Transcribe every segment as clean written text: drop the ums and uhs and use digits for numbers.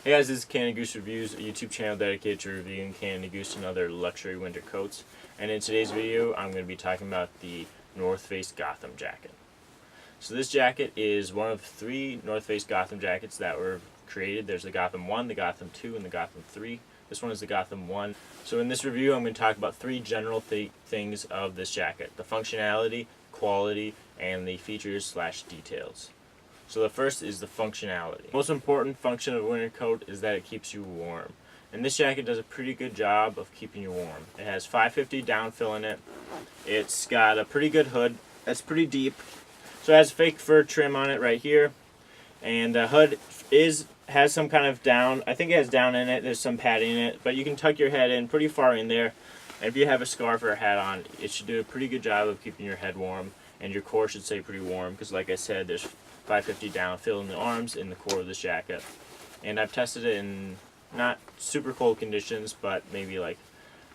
Hey guys, this is Candy Goose Reviews, a YouTube channel dedicated to reviewing Candy Goose and other luxury winter coats. And in today's video, I'm going to be talking about the North Face Gotham jacket. So this jacket is one of 3 North Face Gotham jackets that were created. There's the Gotham 1, the Gotham 2, and the Gotham 3. This one is the Gotham 1. So in this review, I'm going to talk about 3 general things of this jacket: the functionality, quality, and the features/details. So the first is the functionality. The most important function of a winter coat is that it keeps you warm. And this jacket does a pretty good job of keeping you warm. It has 550 downfill in it. It's got a pretty good hood that's pretty deep. So it has fake fur trim on it right here. And the hood has some kind of down. I think it has down in it. There's some padding in it. But you can tuck your head in pretty far in there. And if you have a scarf or a hat on, it should do a pretty good job of keeping your head warm. And your core should stay pretty warm because, like I said, there's 550 downfill in the arms in the core of this jacket. And I've tested it in not super cold conditions, but maybe like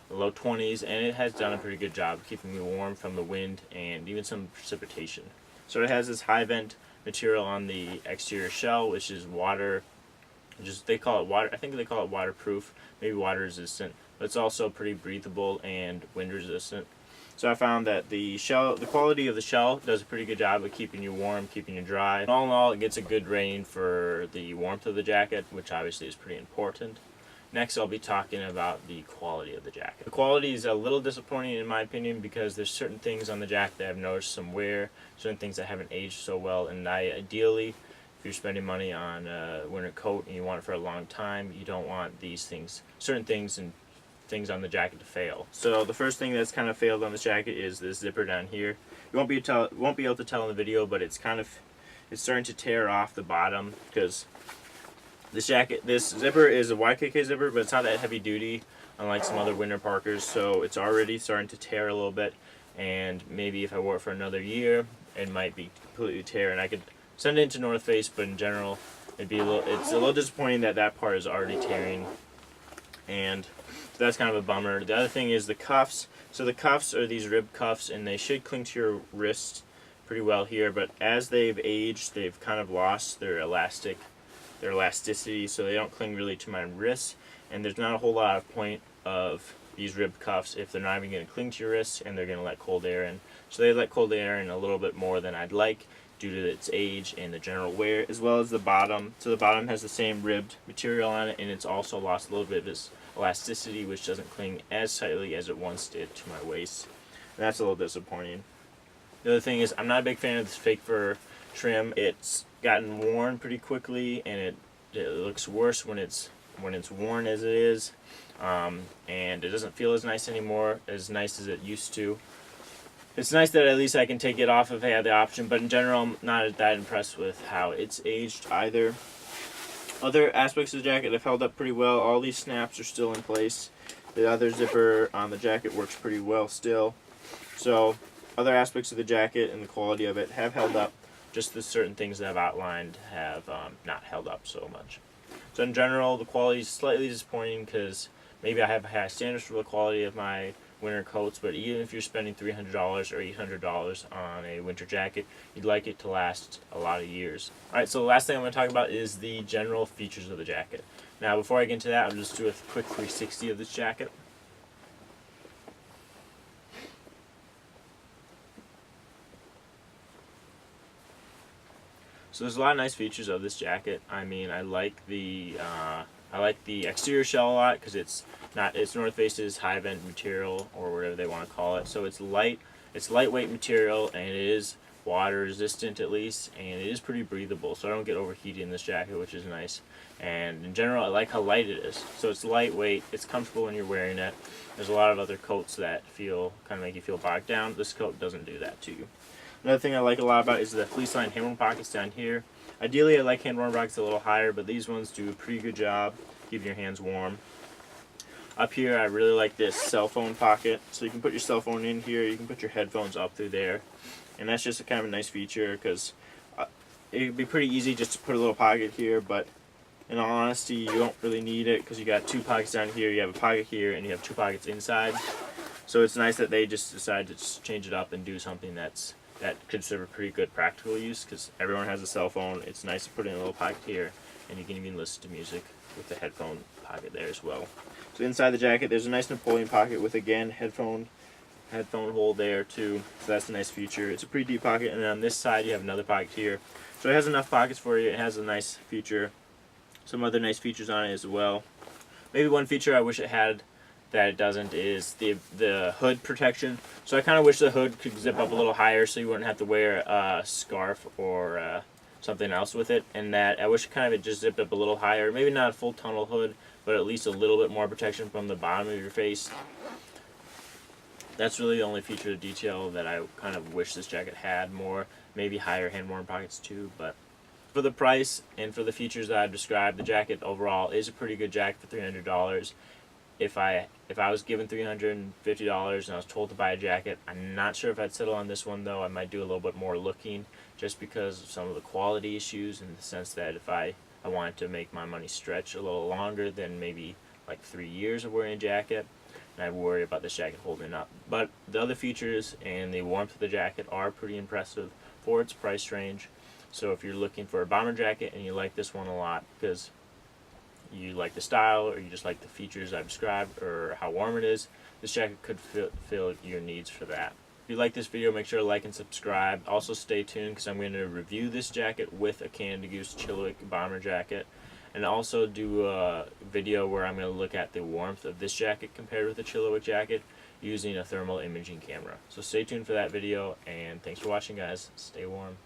the low 20s, and it has done a pretty good job keeping me warm from the wind and even some precipitation. So it has this high vent material on the exterior shell, which is water, they call it water, I think they call it waterproof, maybe water resistant, but it's also pretty breathable and wind resistant. So I found that the quality of the shell does a pretty good job of keeping you warm, keeping you dry. And all in all, it gets a good rating for the warmth of the jacket, which obviously is pretty important. Next, I'll be talking about the quality of the jacket. The quality is a little disappointing in my opinion because there's certain things on the jacket that I've noticed some wear, certain things that haven't aged so well, and ideally, if you're spending money on a winter coat and you want it for a long time, you don't want these things, certain things on the jacket to fail. So the first thing that's kind of failed on this jacket is this zipper down here. You won't be able to tell in the video, but it's starting to tear off the bottom because this zipper is a YKK zipper, but it's not that heavy duty unlike some other winter parkers, so it's already starting to tear a little bit, and maybe if I wore it for another year, it might be completely tear, and I could send it into North Face, but in general, it's a little disappointing that part is already tearing, and that's kind of a bummer. The other thing is the cuffs. So the cuffs are these rib cuffs, and they should cling to your wrist pretty well here, but as they've aged, they've kind of lost their elasticity, so they don't cling really to my wrists, and there's not a whole lot of point of these rib cuffs if they're not even going to cling to your wrists and they're going to let cold air in. So they let cold air in a little bit more than I'd like due to its age and the general wear, as well as the bottom. So the bottom has the same ribbed material on it, and it's also lost a little bit of its elasticity, which doesn't cling as tightly as it once did to my waist. And that's a little disappointing. The other thing is I'm not a big fan of this fake fur trim. It's gotten worn pretty quickly, and it looks worse when it's worn as it is, and it doesn't feel as nice anymore, as nice as it used to. It's nice that at least I can take it off if I have the option, but in general I'm not that impressed with how it's aged either. Other aspects of the jacket have held up pretty well. All these snaps are still in place. The other zipper on the jacket works pretty well still. So other aspects of the jacket and the quality of it have held up. Just the certain things that I've outlined have not held up so much. So in general, the quality is slightly disappointing because maybe I have high standards for the quality of my winter coats, but even if you're spending $300 or $800 on a winter jacket, you'd like it to last a lot of years. Alright, so the last thing I'm going to talk about is the general features of the jacket. Now, before I get into that, I'll just do a quick 360 of this jacket. So there's a lot of nice features of this jacket. I mean, I like the exterior shell a lot because it's North Face's high vent material or whatever they want to call it. So it's lightweight material, and it is water resistant at least, and it is pretty breathable. So I don't get overheated in this jacket, which is nice. And in general, I like how light it is. So it's lightweight. It's comfortable when you're wearing it. There's a lot of other coats that kind of make you feel bogged down. This coat doesn't do that to you. Another thing I like a lot about is the fleece lined handwarm pockets down here. Ideally I like handwarm pockets a little higher, but these ones do a pretty good job keeping your hands warm. Up here I really like this cell phone pocket, so you can put your cell phone in here, you can put your headphones up through there, and that's just a kind of a nice feature because it would be pretty easy just to put a little pocket here, but in all honesty you don't really need it because you got 2 pockets down here, you have a pocket here, and you have 2 pockets inside. So it's nice that they just decided to just change it up and do something that could serve a pretty good practical use because everyone has a cell phone. It's nice to put in a little pocket here and you can even listen to music with the headphone pocket there as well. So inside the jacket, there's a nice Napoleon pocket with, again, headphone hole there too. So that's a nice feature. It's a pretty deep pocket, and then on this side you have another pocket here. So it has enough pockets for you. It has a nice feature, some other nice features on it as well. Maybe one feature I wish it had that it doesn't is the hood protection. So I kind of wish the hood could zip up a little higher so you wouldn't have to wear a scarf or something else with it. And that I wish it just zipped up a little higher. Maybe not a full tunnel hood, but at least a little bit more protection from the bottom of your face. That's really the only feature of detail that I kind of wish this jacket had more. Maybe higher hand-worn pockets too, but for the price and for the features that I've described, the jacket overall is a pretty good jacket for $300. If I was given $350 and I was told to buy a jacket, I'm not sure if I'd settle on this one though. I might do a little bit more looking just because of some of the quality issues, in the sense that if I wanted to make my money stretch a little longer than maybe like 3 years of wearing a jacket, and I worry about this jacket holding up. But the other features and the warmth of the jacket are pretty impressive for its price range. So if you're looking for a bomber jacket and you like this one a lot because you like the style or you just like the features I've described or how warm it is, this jacket could fill your needs for that. If you like this video, make sure to like and subscribe. Also stay tuned because I'm going to review this jacket with a Canada Goose Chilliwack bomber jacket, and also do a video where I'm going to look at the warmth of this jacket compared with the Chilliwack jacket using a thermal imaging camera. So stay tuned for that video, and thanks for watching, guys. Stay warm.